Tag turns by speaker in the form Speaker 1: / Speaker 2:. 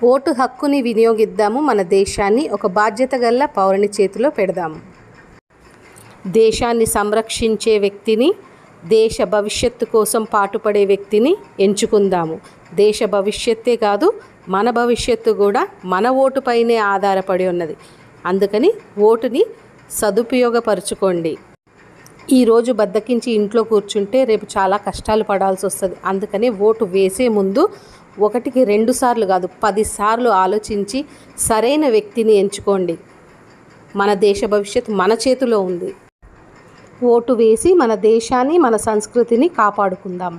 Speaker 1: Vote హక్కుని వినియోగిద్దాము. మన దేశాన్ని ఒక బాధ్యత గల పౌరుని చేతిలో పెడదాము. దేశాన్ని సంరక్షించే వ్యక్తిని, దేశ భవిష్యత్తు కోసం పాటుపడే వ్యక్తిని ఎంచుకుందాము. దేశ భవిష్యత్తే కాదు, మన భవిష్యత్తు కూడా మన ఓటుపైనే ఆధారపడి ఉన్నది. అందుకని ఓటుని సదుపయోగపరుచుకోండి. ఈరోజు బద్దకించి ఇంట్లో కూర్చుంటే రేపు చాలా కష్టాలు పడాల్సి వస్తుంది. అందుకని ఓటు వేసే ముందు 1కి 2 సార్లు కాదు 10 సార్లు ఆలోచించి సరైన వ్యక్తిని ఎంచుకోండి. మన దేశ భవిష్యత్తు మన చేతిలో ఉంది. ఓటు వేసి మన దేశాన్ని, మన సంస్కృతిని కాపాడుకుందాం.